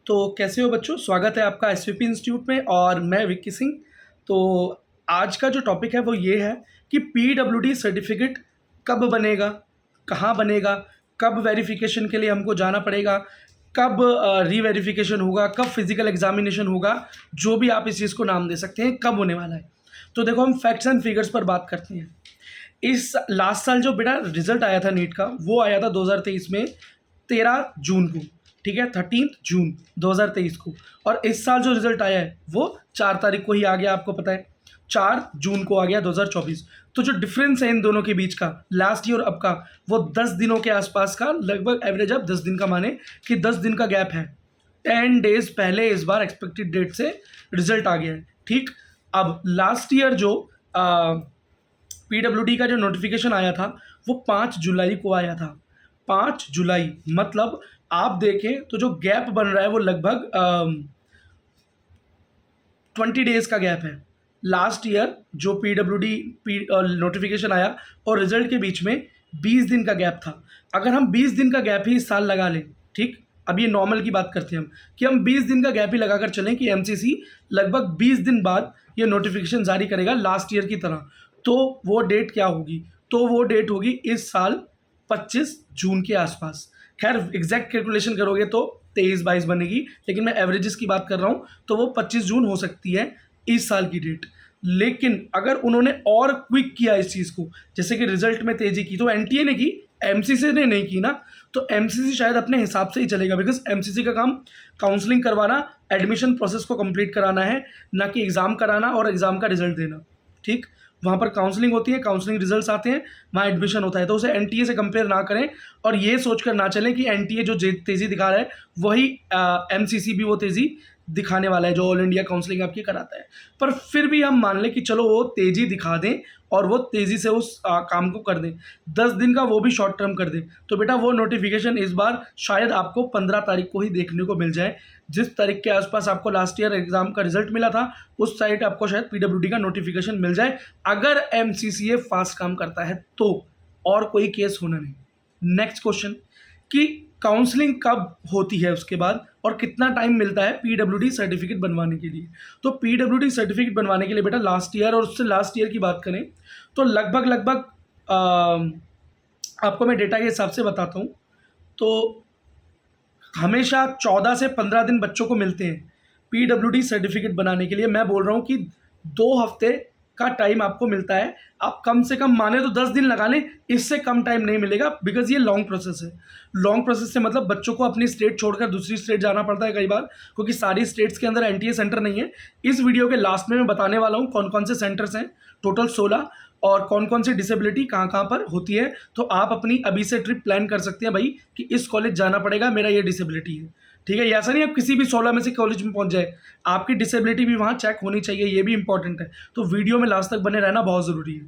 तो कैसे हो बच्चों? स्वागत है आपका एसवीपी इंस्टीट्यूट में और मैं विक्की सिंह। तो आज का जो टॉपिक है वो ये है कि पीडब्ल्यूडी सर्टिफिकेट कब बनेगा, कहाँ बनेगा, कब वेरिफिकेशन के लिए हमको जाना पड़ेगा, कब रीवेरिफिकेशन होगा, कब फिजिकल एग्जामिनेशन होगा, जो भी आप इस चीज़ को नाम दे सकते हैं, कब होने वाला है। तो देखो, हम फैक्ट्स एंड फिगर्स पर बात करते हैं। इस लास्ट साल जो बेटा रिजल्ट आया था नीट का, वो आया था 2023 में 13 जून को, ठीक है, 13 जून 2023 को। और इस साल जो रिजल्ट आया है वो 4 तारीख को ही आ गया, आपको पता है 4 जून को आ गया 2024। तो जो डिफरेंस है इन दोनों के बीच का, लास्ट ईयर और अब का, वो 10 दिनों के आसपास का, लगभग एवरेज आप 10 दिन का माने कि 10 दिन का गैप है। 10 डेज पहले इस बार एक्सपेक्टेड डेट से रिजल्ट आ गया है, ठीक। अब लास्ट ईयर जो पीडब्ल्यूडी का जो नोटिफिकेशन आया था वो 5 जुलाई को आया था। 5 जुलाई मतलब आप देखें तो जो गैप बन रहा है वो लगभग 20 डेज का गैप है। लास्ट ईयर जो पीडब्ल्यूडी नोटिफिकेशन आया और रिजल्ट के बीच में 20 दिन का गैप था। अगर हम 20 दिन का गैप ही इस साल लगा लें, ठीक, अब ये नॉर्मल की बात करते हैं हम, कि हम 20 दिन का गैप ही लगाकर चलें कि एमसीसी लगभग 20 दिन बाद ये नोटिफिकेशन जारी करेगा लास्ट ईयर की तरह, तो वो डेट क्या होगी? तो वो डेट होगी इस साल 25 जून के आसपास। खैर एग्जैक्ट कैलकुलेशन करोगे तो 23-22 बनेगी, लेकिन मैं एवरेजेस की बात कर रहा हूँ, तो वो 25 जून हो सकती है इस साल की डेट। लेकिन अगर उन्होंने और क्विक किया इस चीज़ को, जैसे कि रिजल्ट में तेजी की, तो एनटीए ने की, एमसीसी ने नहीं की ना। तो एमसीसी शायद अपने हिसाब से ही चलेगा, बिकॉज एमसीसी का काम काउंसलिंग करवाना, एडमिशन प्रोसेस को कंप्लीट कराना है, ना कि एग्ज़ाम कराना और एग्ज़ाम का रिजल्ट देना, ठीक। वहाँ पर काउंसलिंग होती है, काउंसलिंग रिजल्ट्स आते हैं, वहाँ एडमिशन होता है। तो उसे एनटीए से कंपेयर ना करें और ये सोचकर ना चलें कि एनटीए जो तेज़ी दिखा रहा है वही एमसीसी भी वो तेज़ी दिखाने वाला है जो ऑल इंडिया काउंसलिंग आपकी कराता है। पर फिर भी हम मान लें कि चलो वो तेज़ी दिखा दें और वो तेज़ी से उस काम को कर दें, 10 दिन का वो भी शॉर्ट टर्म कर दें, तो बेटा वो नोटिफिकेशन इस बार शायद आपको 15 तारीख को ही देखने को मिल जाए। जिस तारीख के आसपास आपको लास्ट ईयर एग्जाम का रिजल्ट मिला था, उस साइड आपको शायद पीडब्ल्यूडी का नोटिफिकेशन मिल जाए, अगर एमसीसीए फास्ट काम करता है तो, और कोई केस होना नहीं। नेक्स्ट क्वेश्चन कि काउंसलिंग कब होती है उसके बाद और कितना टाइम मिलता है पीडब्ल्यूडी सर्टिफिकेट बनवाने के लिए। तो पीडब्ल्यूडी सर्टिफिकेट बनवाने के लिए बेटा लास्ट ईयर और उससे लास्ट ईयर की बात करें तो लगभग आपको मैं डेटा के हिसाब से बताता हूँ, तो हमेशा 14 से 15 दिन बच्चों को मिलते हैं पीडब्ल्यूडी सर्टिफिकेट बनाने के लिए। मैं बोल रहा हूँ कि 2 हफ्ते का टाइम आपको मिलता है। आप कम से कम माने तो 10 दिन लगा लें, इससे कम टाइम नहीं मिलेगा, बिकॉज ये लॉन्ग प्रोसेस है। लॉन्ग प्रोसेस से मतलब बच्चों को अपनी स्टेट छोड़कर दूसरी स्टेट जाना पड़ता है कई बार, क्योंकि सारी स्टेट्स के अंदर एनटीए सेंटर नहीं है। इस वीडियो के लास्ट में मैं बताने वाला हूँ कौन कौन से सेंटर्स हैं, टोटल 16, और कौन कौन सी डिसेबिलिटी कहाँ कहाँ पर होती है। तो आप अपनी अभी से ट्रिप प्लान कर सकते हैं भाई कि इस कॉलेज जाना पड़ेगा, मेरा ये डिसेबिलिटी है, ठीक है। ऐसा नहीं आप किसी भी 16 में से कॉलेज में पहुंच जाए, आपकी डिसेबिलिटी भी वहाँ चेक होनी चाहिए, ये भी इंपॉर्टेंट है। तो वीडियो में लास्ट तक बने रहना बहुत ज़रूरी है,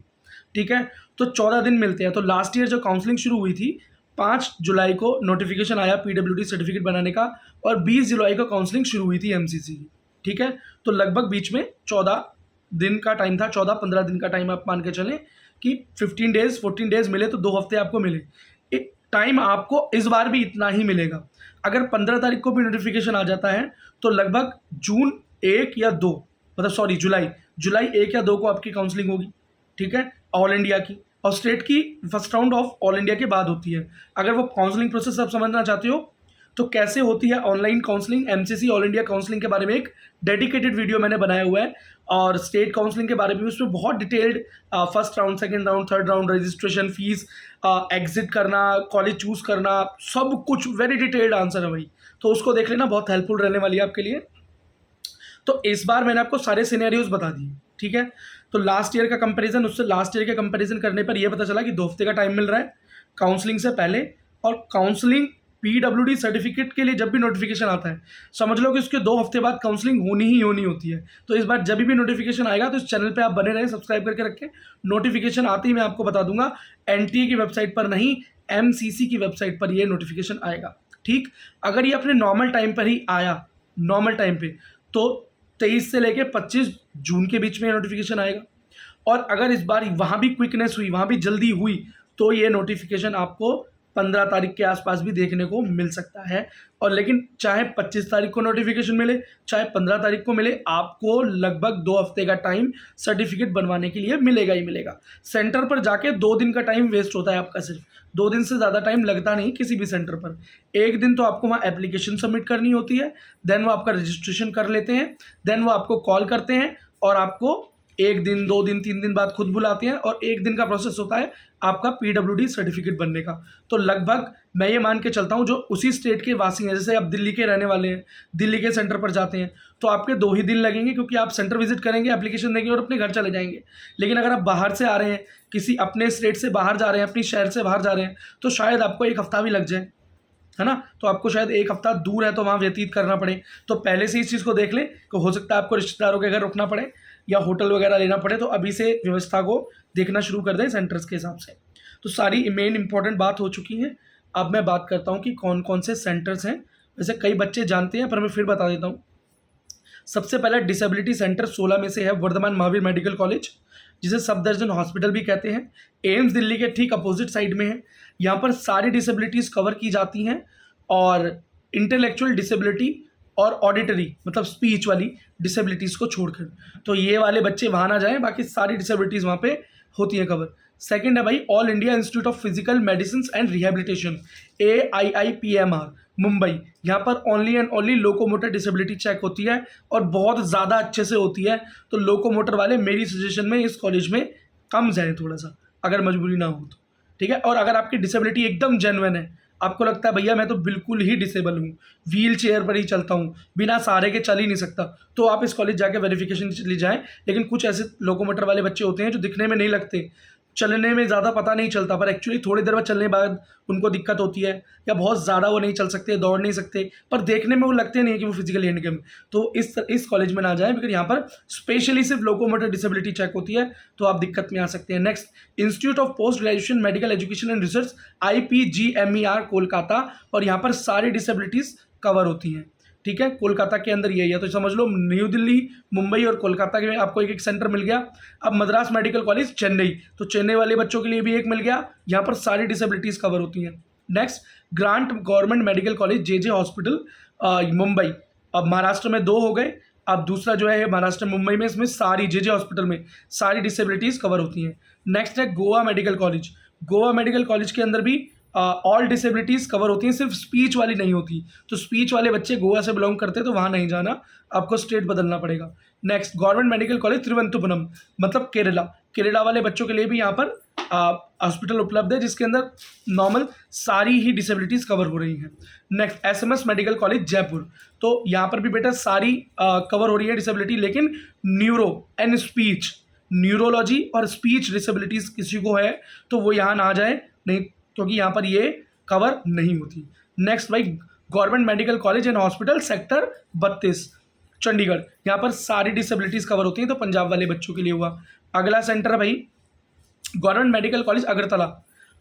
ठीक है। तो 14 दिन मिलते हैं। तो लास्ट ईयर जो काउंसलिंग शुरू हुई थी, 5 जुलाई को नोटिफिकेशन आया पीडब्ल्यूडी सर्टिफिकेट बनाने का, और 20 जुलाई को काउंसलिंग शुरू हुई थी एमसीसी की, ठीक है। तो लगभग बीच में 14 दिन का टाइम था, 14-15 दिन का टाइम आप मान के चलें कि 15 डेज 14 डेज मिले तो 2 हफ्ते आपको मिले। टाइम आपको इस बार भी इतना ही मिलेगा। अगर 15 तारीख को भी नोटिफिकेशन आ जाता है तो लगभग जून 1 या 2, मतलब सॉरी जुलाई 1 या 2 को आपकी काउंसलिंग होगी, ठीक है, ऑल इंडिया की। और स्टेट की first round of all India के बाद होती है। अगर वो काउंसलिंग प्रोसेस आप समझना चाहते हो तो कैसे होती है online counselling, MCC all India counselling के बारे में एक डेडिकेटेड वीडियो मैंने बनाया हुआ है, और स्टेट काउंसलिंग के बारे में उसमें बहुत detailed first round, second round, third round, registration fees, exit करना, कॉलेज चूज़ करना, सब कुछ वेरी डिटेल्ड आंसर है भाई। तो उसको देख लेना, बहुत हेल्पफुल रहने वाली है आपके लिए। तो इस बार मैंने आपको सारे सिनेरियोज बता दिए, ठीक है। तो लास्ट ईयर का कंपैरिजन, उससे लास्ट ईयर के कंपैरिजन करने पर यह पता चला कि 2 हफ्ते का टाइम मिल रहा है काउंसलिंग से पहले। और काउंसलिंग पीडब्ल्यूडी सर्टिफिकेट के लिए जब भी नोटिफिकेशन आता है, समझ लो कि उसके 2 हफ्ते बाद काउंसलिंग होनी ही होनी होती है। तो इस बार जब भी नोटिफिकेशन आएगा तो इस चैनल पे आप बने रहें, सब्सक्राइब करके रखें, नोटिफिकेशन आते ही मैं आपको बता दूंगा। एनटीए की वेबसाइट पर नहीं, एमसीसी की वेबसाइट पर ये नोटिफिकेशन आएगा, ठीक। अगर ये अपने नॉर्मल टाइम पर ही आया, नॉर्मल टाइम पे, तो 23 से लेके 25 जून के बीच में नोटिफिकेशन आएगा। और अगर इस बार वहाँ भी क्विकनेस हुई, वहाँ भी जल्दी हुई, तो ये नोटिफिकेशन आपको 15 तारीख के आसपास भी देखने को मिल सकता है। और लेकिन चाहे 25 तारीख को नोटिफिकेशन मिले, चाहे 15 तारीख को मिले, आपको लगभग 2 हफ्ते का टाइम सर्टिफिकेट बनवाने के लिए मिलेगा ही मिलेगा। सेंटर पर जाके 2 दिन का टाइम वेस्ट होता है आपका, सिर्फ 2 दिन से ज़्यादा टाइम लगता नहीं किसी भी सेंटर पर। 1 दिन तो आपको वहाँ एप्लीकेशन सबमिट करनी होती है, देन वो आपका रजिस्ट्रेशन कर लेते हैं, देन वो आपको कॉल करते हैं और आपको 1 दिन, 2 दिन, 3 दिन बाद खुद बुलाते हैं और 1 दिन का प्रोसेस होता है आपका पीडब्ल्यूडी सर्टिफिकेट बनने का। तो लगभग मैं ये मान के चलता हूँ जो उसी स्टेट के वासी हैं, जैसे आप दिल्ली के रहने वाले हैं, दिल्ली के सेंटर पर जाते हैं, तो आपके 2 ही दिन लगेंगे, क्योंकि आप सेंटर विजिट करेंगे, एप्लीकेशन देंगे और अपने घर चले जाएंगे। लेकिन अगर आप बाहर से आ रहे हैं, किसी अपने स्टेट से बाहर जा रहे हैं, अपनी शहर से बाहर जा रहे हैं, तो शायद आपको 1 हफ्ता भी लग जाए, है ना। तो आपको शायद 1 हफ्ता दूर है तो वहाँ व्यतीत करना पड़े, तो पहले से इस चीज़ को देख लें कि हो सकता है आपको रिश्तेदारों के घर रुकना पड़े या होटल वगैरह लेना पड़े, तो अभी से व्यवस्था को देखना शुरू कर दें सेंटर्स के हिसाब से। तो सारी मेन इंपॉर्टेंट बात हो चुकी है। अब मैं बात करता हूँ कि कौन कौन से सेंटर्स हैं। वैसे कई बच्चे जानते हैं पर मैं फिर बता देता हूँ। सबसे पहला डिसेबिलिटी सेंटर 16 में से है वर्धमान महावीर मेडिकल कॉलेज, जिसे सफदरजंग हॉस्पिटल भी कहते हैं। एम्स दिल्ली के ठीक अपोजिट साइड में है। यहाँ पर सारी डिसेबिलिटीज़ कवर की जाती हैं और इंटेलेक्चुअल डिसेबिलिटी और ऑडिटरी मतलब स्पीच वाली डिसेबिलिटीज़ को छोड़कर, तो ये वाले बच्चे वहाँ ना जाएं, बाकी सारी डिसेबिलिटीज़ वहाँ पे होती हैं कवर। सेकंड है भाई All India Institute of Physical Medicine and Rehabilitation, AIIPMR Mumbai. यहाँ पर only and only locomotor disability check होती है और बहुत ज़्यादा अच्छे से होती है। तो लोकोमोटर वाले मेरी सजेशन में इस कॉलेज में कम जाए थोड़ा सा, अगर मजबूरी ना हो तो, ठीक है। और अगर आपकी डिसेबिलिटी एकदम जेन्युइन है, आपको लगता है भैया मैं तो बिल्कुल ही डिसेबल हूँ, व्हील चेयर पर ही चलता हूँ, बिना सहारे के चल ही नहीं सकता, तो आप इस कॉलेज जाके वेरिफिकेशन के लिए जाएँ। लेकिन कुछ ऐसे लोकोमोटर वाले बच्चे होते हैं जो दिखने में नहीं लगते, चलने में ज़्यादा पता नहीं चलता, पर एक्चुअली थोड़ी देर बाद चलने के बाद उनको दिक्कत होती है, या बहुत ज़्यादा वो नहीं चल सकते, दौड़ नहीं सकते, पर देखने में वो लगते नहीं है कि वो फिजिकली हैंडिकैप। तो इस कॉलेज में ना जाएं, बिकॉज यहाँ पर स्पेशली सिर्फ लोकोमोटर डिसेबिलिटी चेक होती है, तो आप दिक्कत में आ सकते हैं। Next institute of post graduation medical education and research, IPGMER Kolkata, और यहाँ पर सारी डिसेबिलिटीज़ कवर होती हैं, ठीक है। कोलकाता के अंदर यही है, तो समझ लो न्यू दिल्ली, मुंबई और कोलकाता के में आपको एक एक सेंटर मिल गया। अब मद्रास मेडिकल कॉलेज चेन्नई, तो चेन्नई वाले बच्चों के लिए भी एक मिल गया, यहाँ पर सारी डिसेबिलिटीज़ कवर होती हैं। Next grant government medical college JJ hospital Mumbai, अब महाराष्ट्र में 2 हो गए। अब दूसरा जो है महाराष्ट्र मुंबई में, इसमें सारी JJ हॉस्पिटल में सारी डिसेबिलिटीज़ कवर होती हैं। नेक्स्ट है Goa medical college, Goa medical college के अंदर भी ऑल डिसेबिलिटीज़ कवर होती हैं, सिर्फ स्पीच वाली नहीं होती। तो स्पीच वाले बच्चे गोवा से बिलोंग करते हैं तो वहाँ नहीं जाना, आपको स्टेट बदलना पड़ेगा। Next government medical college Thiruvananthapuram मतलब केरला, केरला वाले बच्चों के लिए भी यहाँ पर हॉस्पिटल उपलब्ध है, जिसके अंदर नॉर्मल सारी ही डिसेबिलिटीज़ कवर हो रही हैं। Next SMS medical college Jaipur, तो यहाँ पर भी बेटा सारी कवर हो रही है डिसेबिलिटी, लेकिन न्यूरो एंड स्पीच, न्यूरोलॉजी और स्पीच डिसेबिलिटीज़ किसी को है तो वो यहाँ ना जाए, नहीं, क्योंकि यहाँ पर ये कवर नहीं होती। नेक्स्ट भाई government medical college and hospital sector 32 Chandigarh, यहाँ पर सारी डिसेबिलिटीज़ कवर होती हैं, तो पंजाब वाले बच्चों के लिए हुआ। अगला सेंटर है भाई गवर्नमेंट मेडिकल कॉलेज अगरतला,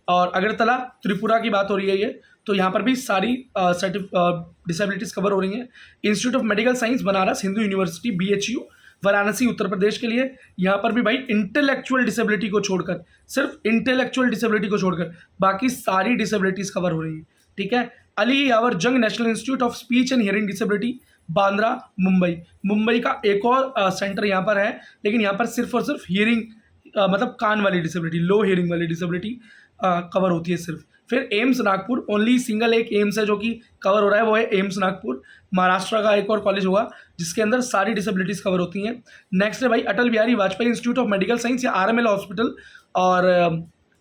और अगरतला त्रिपुरा की बात हो रही है ये, तो यहाँ पर भी सारी डिसेबिलिटीज़ कवर हो रही हैं। Institute of medical science Banaras Hindu university BHU Varanasi Uttar Pradesh के लिए, यहाँ पर भी भाई इंटेलेक्चुअल डिसेबिलिटी को छोड़कर, सिर्फ इंटेलेक्चुअल डिसेबिलिटी को छोड़कर बाकी सारी डिसेबिलिटीज़ कवर हो रही हैं, ठीक है। अली यावर जंग national institute of speech and hearing disability Bandra Mumbai, Mumbai का एक और सेंटर यहाँ पर है, लेकिन यहाँ पर सिर्फ और सिर्फ हियरिंग मतलब कान वाली डिसेबिलिटी, लो हियरिंग वाली डिसेबिलिटी कवर होती है सिर्फ। फिर एम्स नागपुर, ओनली सिंगल एक एम्स है जो कि कवर हो रहा है, वो है एम्स नागपुर। महाराष्ट्र का एक और कॉलेज हुआ जिसके अंदर सारी डिसेबिलिटीज़ कवर होती हैं। नेक्स्ट है भाई Atal Bihari Vajpayee institute of medical science या RML हॉस्पिटल, और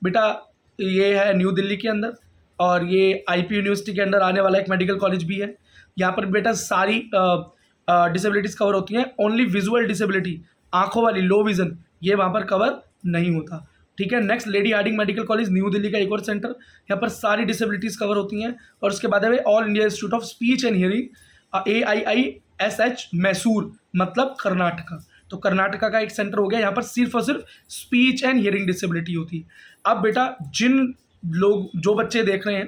बेटा ये है न्यू दिल्ली के अंदर, और ये IP यूनिवर्सिटी के अंदर आने वाला एक मेडिकल कॉलेज भी है। यहाँ पर बेटा सारी डिसेबिलिटीज़ कवर होती हैं। ओनली विजुअल डिसेबिलिटी, आँखों वाली लो विज़न, ये वहाँ पर कवर नहीं होता, ठीक है। Next Lady Hardinge Medical College New Delhi का एक और सेंटर, यहाँ पर सारी डिसेबिलिटीज़ कवर होती हैं। और उसके बाद है all India Institute of speech and hearing AIISH Mysore मतलब कर्नाटका, तो कर्नाटका का एक सेंटर हो गया, यहाँ पर सिर्फ और सिर्फ स्पीच एंड हियरिंग डिसेबिलिटी होती है। अब बेटा जिन लोग जो बच्चे देख रहे हैं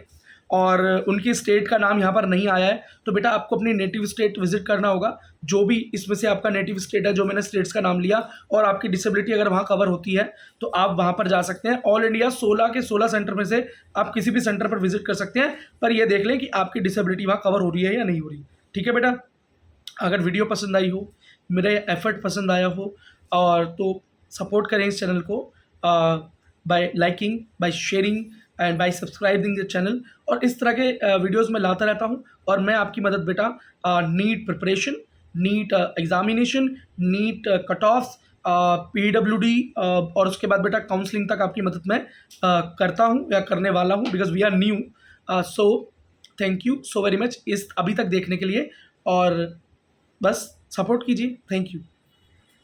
और उनकी स्टेट का नाम यहाँ पर नहीं आया है, तो बेटा आपको अपनी नेटिव स्टेट विजिट करना होगा। जो भी इसमें से आपका नेटिव स्टेट है, जो मैंने स्टेट्स का नाम लिया, और आपकी डिसेबिलिटी अगर वहाँ कवर होती है तो आप वहाँ पर जा सकते हैं। ऑल इंडिया 16 के 16 सेंटर में से आप किसी भी सेंटर पर विजिट कर सकते हैं, पर ये देख लें कि आपकी डिसेबिलिटी वहाँ कवर हो रही है या नहीं हो रही। ठीक है बेटा, अगर वीडियो पसंद आई हो, मेरे एफर्ट पसंद आया हो, और तो सपोर्ट करें इस चैनल को bye liking, by sharing and bye subscribing the channel. और इस तरह के वीडियोस मैं लाता रहता हूँ, और मैं आपकी मदद बेटा NEET preparation, NEET examination, NEET cut offs, PWD और उसके बाद बेटा काउंसलिंग तक आपकी मदद मैं करता हूँ या करने वाला हूँ, because we are new. So thank you so very much इस अभी तक देखने के लिए, और बस सपोर्ट कीजिए। Thank you.